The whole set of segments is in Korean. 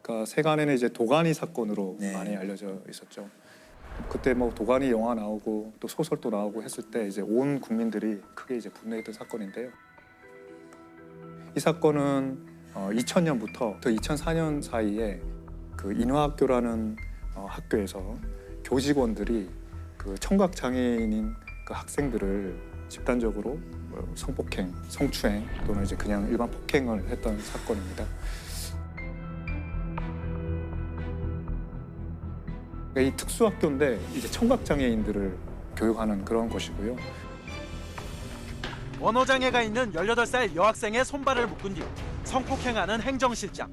그러니까 세간에는 이제 도가니 사건으로 네. 많이 알려져 있었죠. 그때 뭐 도가니 영화 나오고 또 소설도 나오고 했을 때 이제 온 국민들이 크게 이제 분노했던 사건인데요. 이 사건은 2000년부터 2004년 사이에 그 인화학교라는 학교에서 교직원들이 그 청각 장애인인 그 학생들을 집단적으로 성폭행, 성추행 또는 이제 그냥 일반 폭행을 했던 사건입니다. 이 특수학교인데 이제 청각 장애인들을 교육하는 그런 곳이고요. 언어장애가 있는 18살 여학생의 손발을 묶은 뒤 성폭행하는 행정실장.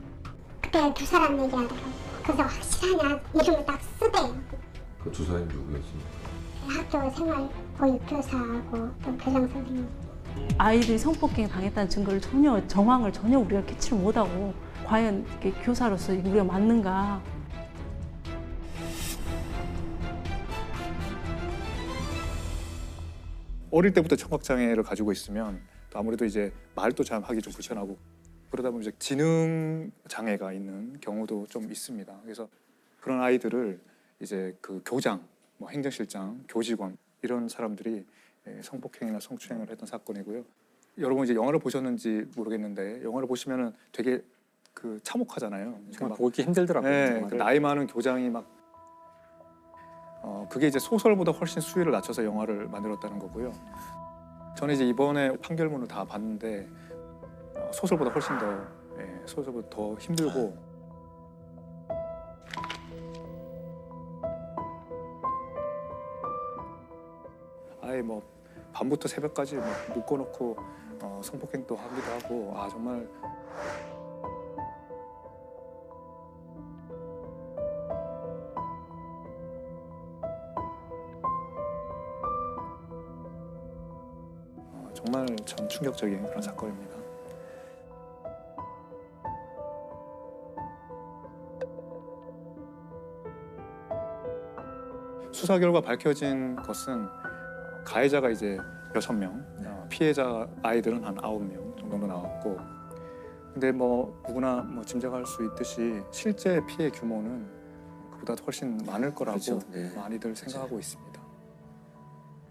그때 두 사람 얘기하더라고요. 그래서 확실하냐 이름을 딱 쓰대요. 그 두 사람이 누구였습니까? 학교 생활 보육교사하고 또 교장 선생님. 아이들이 성폭행 당했다는 증거를 전혀 정황을 전혀 우리가 캐치를 못하고 과연 이렇게 교사로서 우리가 맞는가? 어릴 때부터 청각 장애를 가지고 있으면 또 아무래도 이제 말도 잘 하기 좀 불편하고 그러다 보면 이제 지능 장애가 있는 경우도 좀 있습니다. 그래서 그런 아이들을 이제 그 교장, 뭐 행정실장, 교직원 이런 사람들이 성폭행이나 성추행을 했던 사건이고요. 여러분 이제 영화를 보셨는지 모르겠는데 영화를 보시면은 되게 그 참혹하잖아요. 정말 보기 힘들더라고요. 네, 그 나이 많은 교장이 막 그게 이제 소설보다 훨씬 수위를 낮춰서 영화를 만들었다는 거고요. 저는 이제 이번에 판결문을 다 봤는데 소설보다 훨씬 더 소설보다 더 힘들고 아예 뭐 밤부터 새벽까지 막 묶어놓고 성폭행도 하기도 하고 정말. 정말 참 충격적인 그런 사건입니다. 수사 결과 밝혀진 것은 가해자가 이제 6명, 피해자 아이들은 한 9명 정도 나왔고, 근데 뭐 누구나 뭐 짐작할 수 있듯이 실제 피해 규모는 그보다 훨씬 많을 거라고 그렇죠. 네. 많이들 생각하고 있습니다.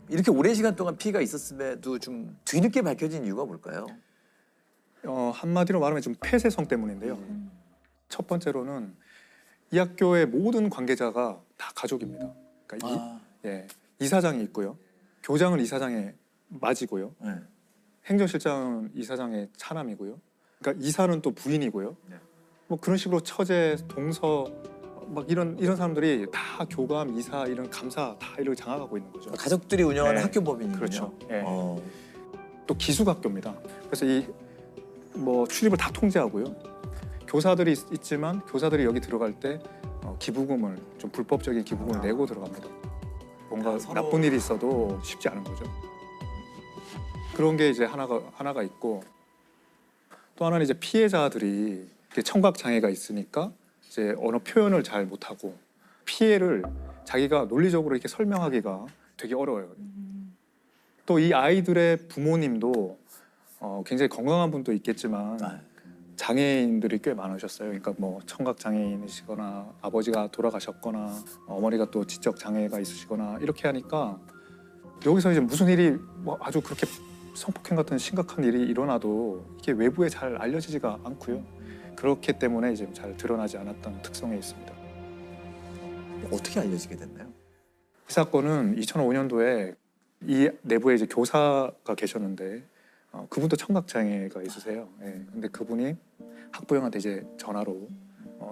이렇게 오랜 시간 동안 피해가 있었음에도 좀 뒤늦게 밝혀진 이유가 뭘까요? 한마디로 말하면 좀 폐쇄성 때문인데요. 첫 번째로는 이 학교의 모든 관계자가 다 가족입니다. 그러니까 이사장이 있고요, 교장은 이사장의 맞이고요, 네. 행정실장은 이사장의 차남이고요, 그러니까 이사는 또 부인이고요. 네. 뭐 그런 식으로 처제, 동서 막 이런 사람들이 다 교감, 이사, 이런 감사 다 이렇게 장악하고 있는 거죠. 가족들이 운영하는 네. 학교 법인이군요. 그렇죠. 네. 또 기숙학교입니다. 그래서 이 뭐 출입을 다 통제하고요. 교사들이 있지만 교사들이 여기 들어갈 때 기부금을 좀 불법적인 기부금을 내고 들어갑니다. 뭔가 나쁜 일이 있어도 쉽지 않은 거죠. 그런 게 이제 하나가 있고, 또 하나는 이제 피해자들이 청각 장애가 있으니까 이제 언어 표현을 잘 못하고 피해를 자기가 논리적으로 이렇게 설명하기가 되게 어려워요. 또 이 아이들의 부모님도 굉장히 건강한 분도 있겠지만 장애인들이 꽤 많으셨어요. 그러니까 뭐 청각 장애인이시거나 아버지가 돌아가셨거나 어머니가 또 지적 장애가 있으시거나 이렇게 하니까 여기서 이제 무슨 일이 뭐 아주 그렇게 성폭행 같은 심각한 일이 일어나도 이게 외부에 잘 알려지지가 않고요. 그렇기 때문에 이제 잘 드러나지 않았던 특성이 있습니다. 어떻게 알려지게 됐나요? 이 사건은 2005년도에 이 내부에 이제 교사가 계셨는데 그분도 청각 장애가 있으세요. 근데 그분이 학부형한테 이제 전화로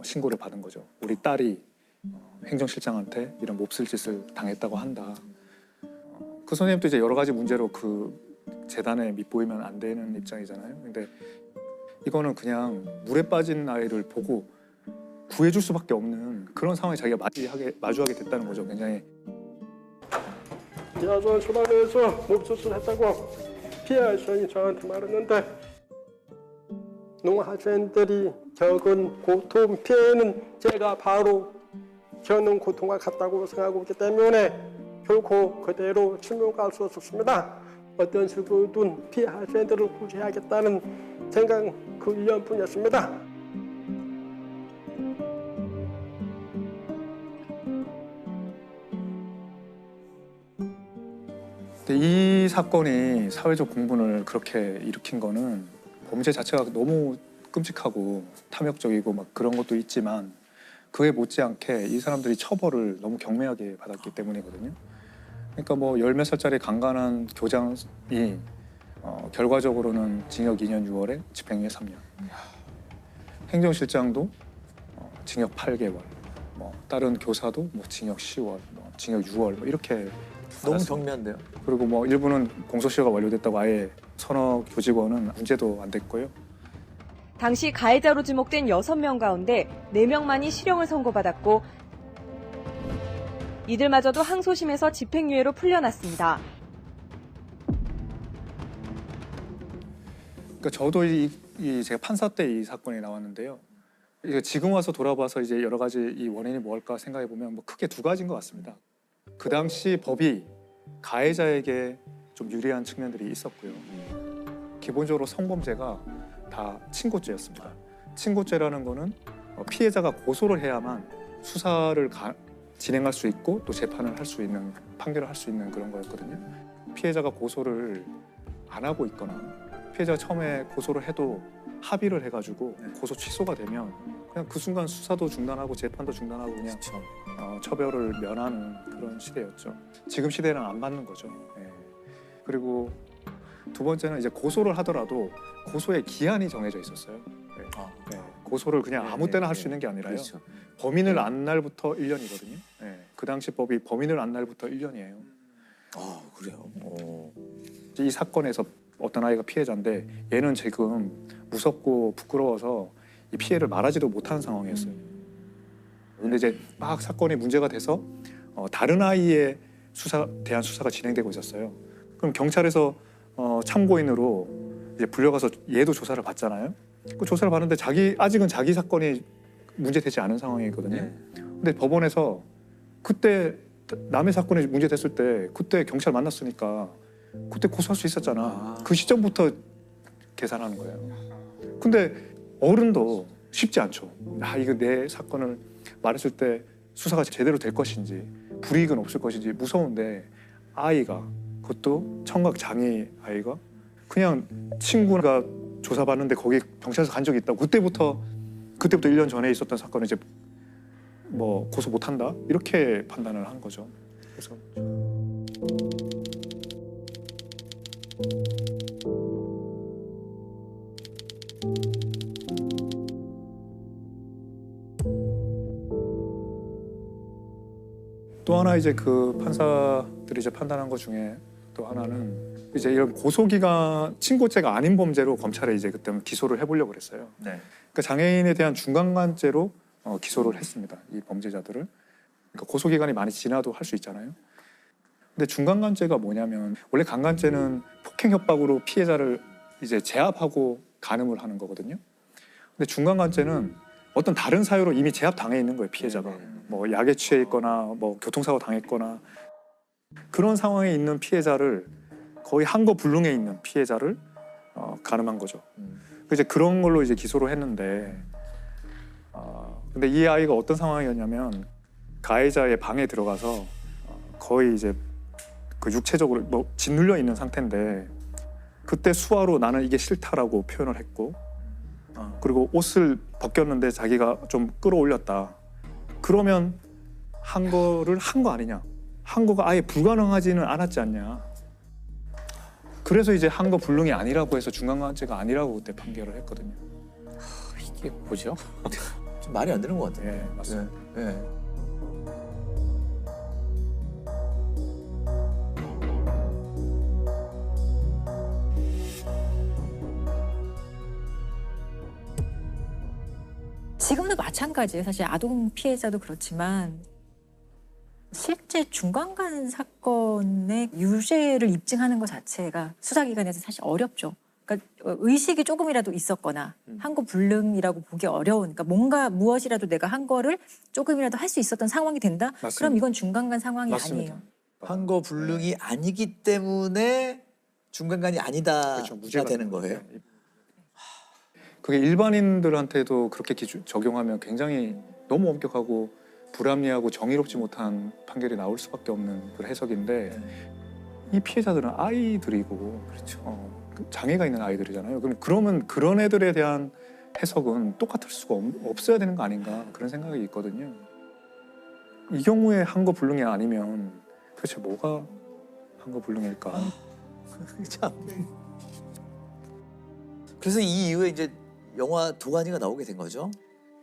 신고를 받은 거죠. 우리 딸이 행정실장한테 이런 몹쓸 짓을 당했다고 한다. 그 선생님도 이제 여러 가지 문제로 그 재단에 밑보이면 안 되는 입장이잖아요. 근데 이거는 그냥 물에 빠진 아이를 보고 구해줄 수밖에 없는 그런 상황에 자기가 마주하게 됐다는 거죠. 굉장히. 여자 소방에서 몹쓸 했다고 피해 학생이 저한테 말했는데, 농학생들이 겪은 고통 피해는 제가 바로 겪는 고통과 같다고 생각하고 있기 때문에 결코 그대로 침묵할 수 없었습니다. 어떤 식으로든 피해 학생들을 구제하겠다는 생각 그 이연뿐이었습니다. 근데 이 사건이 사회적 공분을 그렇게 일으킨 거는 범죄 자체가 너무 끔찍하고 탐욕적이고 막 그런 것도 있지만 그에 못지않게 이 사람들이 처벌을 너무 경매하게 받았기 때문이거든요. 그러니까 뭐 열 몇 살짜리 강간한 교장이 결과적으로는 징역 2년 6월에 집행유예 3년. 행정실장도 징역 8개월. 뭐 다른 교사도 뭐 징역 10월, 뭐 징역 6월 뭐 이렇게 너무 받았습니다. 경미한데요. 그리고 뭐 일부는 공소시효가 완료됐다고 아예 서너 교직원은 문제도 안 됐고요. 당시 가해자로 지목된 6명 가운데 4명만이 실형을 선고받았고 이들마저도 항소심에서 집행유예로 풀려났습니다. 그러니까 저도 제가 판사 때 이 사건이 나왔는데요. 이게 지금 와서 돌아봐서 이제 여러 가지 이 원인이 뭘까 생각해 보면 뭐 크게 두 가지인 것 같습니다. 그 당시 법이 가해자에게 좀 유리한 측면들이 있었고요. 기본적으로 성범죄가 다 친고죄였습니다. 친고죄라는 거는 피해자가 고소를 해야만 수사를 진행할 수 있고 또 재판을 할 수 있는, 판결을 할 수 있는 그런 거였거든요. 피해자가 고소를 안 하고 있거나 피해자가 처음에 고소를 해도 합의를 해가지고 고소 취소가 되면 그냥 그 순간 수사도 중단하고 재판도 중단하고 그냥 처벌을 면하는 그런 시대였죠. 지금 시대랑 안 맞는 거죠. 예. 그리고 두 번째는 이제 고소를 하더라도 고소의 기한이 정해져 있었어요. 예. 예. 고소를 그냥 아무 때나 할 수 있는 게 아니라요. 그렇죠. 범인을 안 날부터 1년이거든요. 예. 그 당시 법이 범인을 안 날부터 1년이에요. 아, 그래요. 이 사건에서 어떤 아이가 피해자인데 얘는 지금 무섭고 부끄러워서 이 피해를 말하지도 못하는 상황이었어요. 근데 이제 막 사건이 문제가 돼서 다른 아이의 대한 수사가 진행되고 있었어요. 그럼 경찰에서 참고인으로 이제 불려가서 얘도 조사를 받잖아요. 그 조사를 받는데 아직은 자기 사건이 문제되지 않은 상황이거든요. 네. 근데 법원에서 그때 남의 사건이 문제됐을 때 그때 경찰 만났으니까 그때 고소할 수 있었잖아. 그 시점부터 계산하는 거예요. 근데 어른도 쉽지 않죠. 이거 내 사건을 말했을 때 수사가 제대로 될 것인지 불이익은 없을 것인지 무서운데 아이가 그것도 청각 장애 아이가 그냥 친구가 조사받는데 거기 경찰서 간 적이 있다고 그때부터 1년 전에 있었던 사건을 이제 뭐 고소 못한다 이렇게 판단을 한 거죠. 그래서 또 하나 이제 그 판사들이 이제 판단한 것 중에 또 하나는 이제 이런 고소기간 친고죄가 아닌 범죄로 검찰에 이제 그때 기소를 해보려고 그랬어요. 네. 그러니까 장애인에 대한 중간간죄로 기소를 했습니다. 이 범죄자들을. 그러니까 고소기간이 많이 지나도 할 수 있잖아요. 근데 중간간죄가 뭐냐면 원래 강간죄는 폭행 협박으로 피해자를 이제 제압하고 간음을 하는 거거든요. 근데 중간간죄는 어떤 다른 사유로 이미 제압 당해 있는 거예요, 피해자가. 뭐 약에 취해 있거나 뭐 교통사고 당했거나 그런 상황에 있는 피해자를 거의 한거불능에 있는 피해자를 간음한 거죠. 이제 그런 걸로 이제 기소를 했는데 근데 이 아이가 어떤 상황이었냐면 가해자의 방에 들어가서 거의 이제 그 육체적으로 뭐 짓눌려 있는 상태인데 그때 수화로 나는 이게 싫다라고 표현을 했고 그리고 옷을 벗겼는데 자기가 좀 끌어올렸다. 그러면 한 거를 한 거 아니냐? 한 거가 아예 불가능하지는 않았지 않냐? 그래서 이제 한 거 불능이 아니라고 해서 중간간죄가 아니라고 그때 판결을 했거든요. 이게 뭐죠? 좀 말이 안 되는 것 같아요. 예, 맞습니다. 네. 지금도 마찬가지예요. 사실 아동 피해자도 그렇지만 실제 중간간 사건의 유죄를 입증하는 것 자체가 수사기관에서 사실 어렵죠. 그러니까 의식이 조금이라도 있었거나 한 거 불능이라고 보기 어려운, 그러니까 뭔가 무엇이라도 내가 한 거를 조금이라도 할 수 있었던 상황이 된다? 맞습니다. 그럼 이건 중간간 상황이 맞습니다. 아니에요. 한거 불능이 아니기 때문에 중간간이 아니다가 그렇죠. 무죄가 되는 거예요. 그게 일반인들한테도 그렇게 적용하면 굉장히 너무 엄격하고 불합리하고 정의롭지 못한 판결이 나올 수밖에 없는 그런 해석인데 이 피해자들은 아이들이고 그렇죠. 장애가 있는 아이들이잖아요. 그러면 그런 애들에 대한 해석은 똑같을 수가 없어야 되는 거 아닌가 그런 생각이 있거든요. 이 경우에 한거 불능이 아니면 도대체 뭐가 한거 불능일까? 참. 그래서 이 이후에 이제 영화 도가니가 나오게 된 거죠.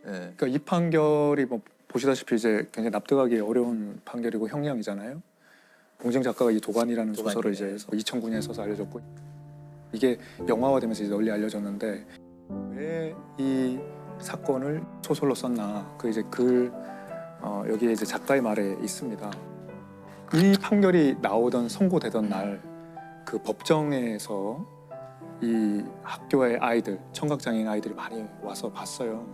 예. 그러니까 이 판결이 뭐 보시다시피 이제 굉장히 납득하기 어려운 판결이고 형량이잖아요. 봉지영 작가가 이 도가니라는 소설을 이제 2009년에 써서 알려졌고 이게 영화화되면서 이제 널리 알려졌는데 왜 이 사건을 소설로 썼나 그 이제 여기에 이제 작가의 말에 있습니다. 이 판결이 나오던 선고되던 날 그 법정에서 이 학교의 아이들 청각장애인 아이들이 많이 와서 봤어요.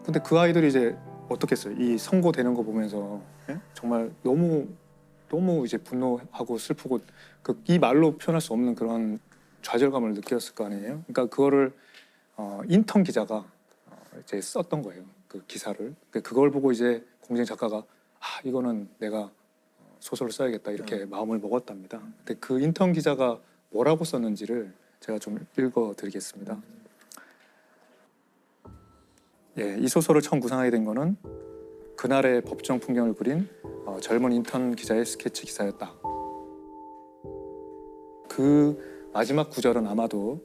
근데 그 아이들이 이제 어떻겠어요? 이 선고되는 거 보면서 정말 너무 이제 분노하고 슬프고 이 말로 표현할 수 없는 그런 좌절감을 느꼈을 거 아니에요. 그러니까 그거를 인턴 기자가 이제 썼던 거예요. 그 기사를. 그걸 보고 이제 공진 작가가 이거는 내가 소설을 써야겠다 이렇게 마음을 먹었답니다. 근데 그 인턴 기자가 뭐라고 썼는지를 제가 좀 읽어드리겠습니다. 예, 이 소설을 처음 구상하게 된 거는 그날의 법정 풍경을 그린 젊은 인턴 기자의 스케치 기사였다. 그 마지막 구절은 아마도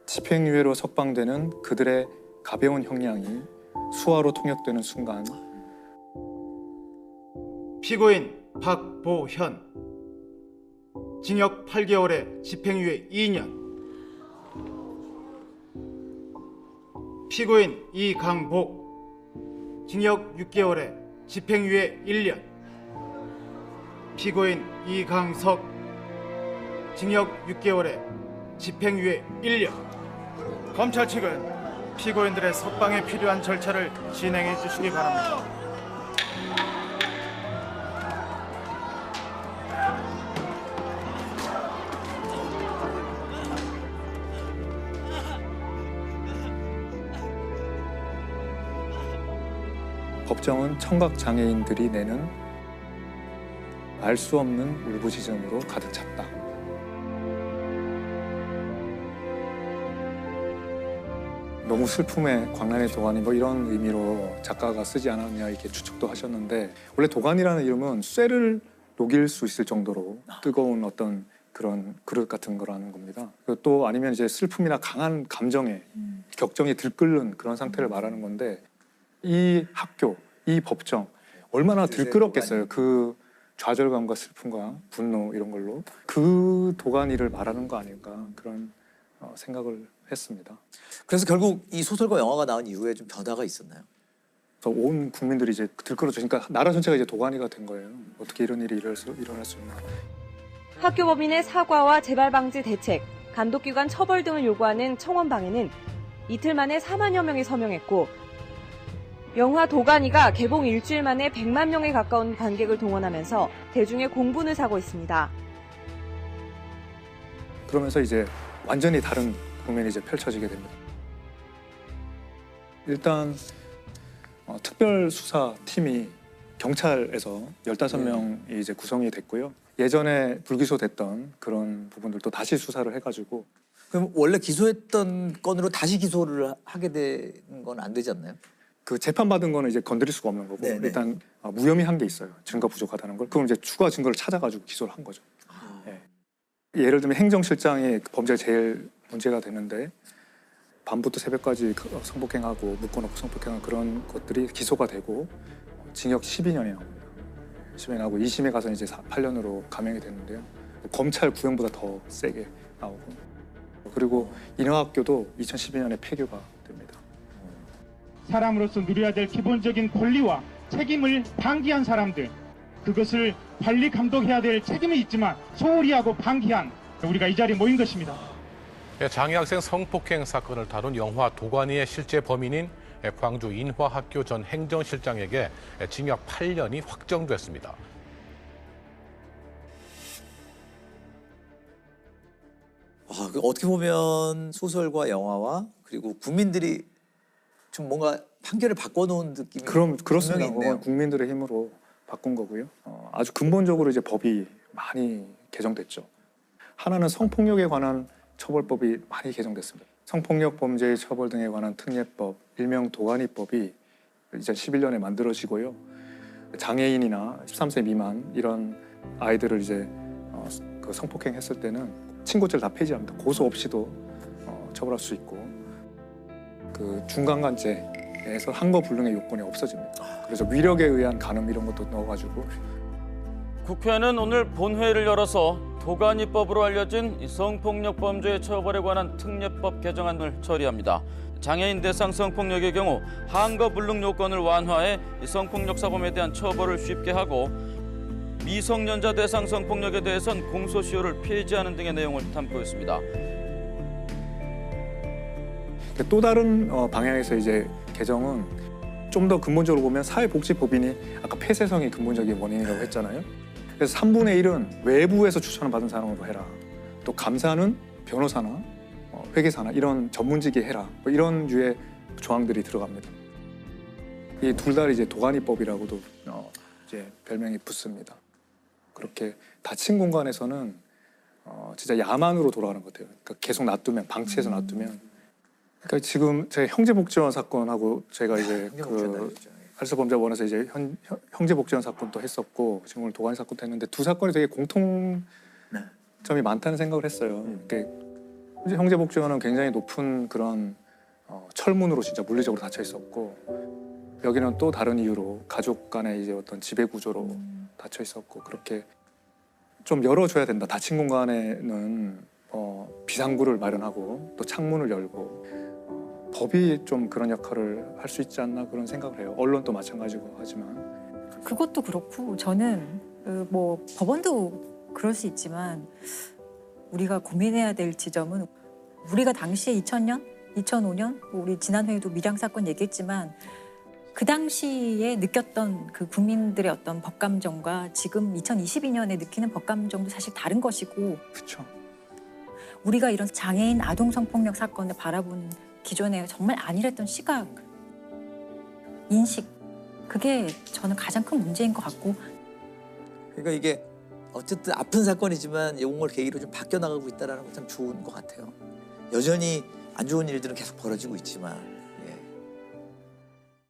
집행유예로 석방되는 그들의 가벼운 형량이 수화로 통역되는 순간 피고인 박보현 징역 8개월에 집행유예 2년 피고인 이강복 징역 6개월에 집행유예 1년 피고인 이강석 징역 6개월에 집행유예 1년 검찰 측은 피고인들의 석방에 필요한 절차를 진행해 주시기 바랍니다. 법정은 청각장애인들이 내는 알 수 없는 울부짖음으로 가득 찼다. 너무 슬픔의 광란의 도가니 뭐 이런 의미로 작가가 쓰지 않았냐 이렇게 추측도 하셨는데 원래 도가니라는 이름은 쇠를 녹일 수 있을 정도로 뜨거운 어떤 그런 그릇 같은 거라는 겁니다. 또 아니면 이제 슬픔이나 강한 감정에 격정이 들끓는 그런 상태를 말하는 건데 이 학교, 이 법정 얼마나 들끓었겠어요. 그 좌절감과 슬픔과 분노 이런 걸로 그 도가니를 말하는 거 아닌가 그런 생각을 했습니다. 그래서 결국 이 소설과 영화가 나온 이후에 좀 변화가 있었나요? 온 국민들이 이제 들끓어주니까 나라 전체가 이제 도가니가 된 거예요. 어떻게 이런 일이 일어날 수 있나. 학교 법인의 사과와 재발 방지 대책, 감독기관 처벌 등을 요구하는 청원방에는 이틀 만에 4만여 명이 서명했고 영화 도가니가 개봉 일주일 만에 100만 명에 가까운 관객을 동원하면서 대중의 공분을 사고 있습니다. 그러면서 이제 완전히 다른 국면이 이제 펼쳐지게 됩니다. 일단 특별수사팀이 경찰에서 15명이 이제 구성이 됐고요. 예전에 불기소됐던 그런 부분들도 다시 수사를 해가지고. 그럼 원래 기소했던 건으로 다시 기소를 하게 되는 건 안 되지 않나요? 그 재판받은 거는 이제 건드릴 수가 없는 거고 네네. 일단 무혐의한 게 있어요. 증거 부족하다는 걸. 그럼 이제 추가 증거를 찾아가지고 기소를 한 거죠. 네. 예를 들면 행정실장이 범죄가 제일 문제가 되는데 밤부터 새벽까지 성폭행하고 묶어놓고 성폭행한 그런 것들이 기소가 되고 징역 12년이 나옵니다. 10년이 나오고 2심에 가서 이제 8년으로 감형이 됐는데요. 검찰 구형보다 더 세게 나오고 그리고 인하학교도 2012년에 폐교가 됩니다. 사람으로서 누려야 될 기본적인 권리와 책임을 방기한 사람들, 그것을 관리 감독해야 될 책임이 있지만 소홀히 하고 방기한 우리가 이 자리에 모인 것입니다. 장애 학생 성폭행 사건을 다룬 영화 도가니의 실제 범인인 광주 인화학교 전 행정실장에게 징역 8년이 확정됐습니다. 어떻게 보면 소설과 영화와 그리고 국민들이 좀 뭔가 판결을 바꿔놓은 느낌이 그렇습니다. 분명히 있네요. 국민들의 힘으로 바꾼 거고요. 아주 근본적으로 이제 법이 많이 개정됐죠. 하나는 성폭력에 관한 처벌법이 많이 개정됐습니다. 성폭력 범죄의 처벌 등에 관한 특례법, 일명 도가니법이 2011년에 만들어지고요. 장애인이나 13세 미만 이런 아이들을 이제 그 성폭행했을 때는 친고죄를 다 폐지합니다. 고소 없이도 처벌할 수 있고, 그 중간간죄에서 한거 불능의 요건이 없어집니다. 그래서 위력에 의한 간음 이런 것도 넣어가지고. 국회는 오늘 본회의를 열어서 도가니법으로 알려진 이 성폭력 범죄 처벌에 관한 특례법 개정안을 처리합니다. 장애인 대상 성폭력의 경우 한거 불능 요건을 완화해 이 성폭력 사범에 대한 처벌을 쉽게 하고, 미성년자 대상 성폭력에 대해선 공소시효를 폐지하는 등의 내용을 담고 있습니다. 또 다른 방향에서 이제 개정은 좀 더 근본적으로 보면 사회복지법인이 아까 폐쇄성이 근본적인 원인이라고 했잖아요. 그래서 3분의 1은 외부에서 추천을 받은 사람으로 해라. 또 감사는 변호사나 회계사나 이런 전문직이 해라. 뭐 이런 류의 조항들이 들어갑니다. 이 둘 다 이제 도가니법이라고도 이제 별명이 붙습니다. 그렇게 닫힌 공간에서는 진짜 야만으로 돌아가는 것 같아요. 그러니까 계속 놔두면, 방치해서 놔두면. 그러니까 지금 제 형제복지원 사건하고 제가 이제 그 알서범죄원에서 이제 형제복지원 사건도 했었고, 지금 오늘 도가니 사건도 했는데 두 사건이 되게 공통점이 많다는 생각을 했어요. 이제 형제복지원은 굉장히 높은 그런 철문으로 진짜 물리적으로 닫혀 있었고, 여기는 또 다른 이유로 가족 간의 이제 어떤 지배 구조로 닫혀 있었고, 그렇게 좀 열어줘야 된다. 닫힌 공간에는 비상구를 마련하고 또 창문을 열고 법이 좀 그런 역할을 할 수 있지 않나 그런 생각을 해요. 언론도 마찬가지고 하지만. 그것도 그렇고 저는 뭐 법원도 그럴 수 있지만 우리가 고민해야 될 지점은, 우리가 당시에 2000년, 2005년 우리 지난 회의도 밀양 사건 얘기했지만 그 당시에 느꼈던 그 국민들의 어떤 법감정과 지금 2022년에 느끼는 법감정도 사실 다른 것이고, 그렇죠. 우리가 이런 장애인 아동 성폭력 사건을 바라본 기존에 정말 안일했던 시각, 인식, 그게 저는 가장 큰 문제인 것 같고. 그러니까 이게 어쨌든 아픈 사건이지만 이걸 계기로 좀 바뀌어 나가고 있다는 건 참 좋은 것 같아요. 여전히 안 좋은 일들은 계속 벌어지고 있지만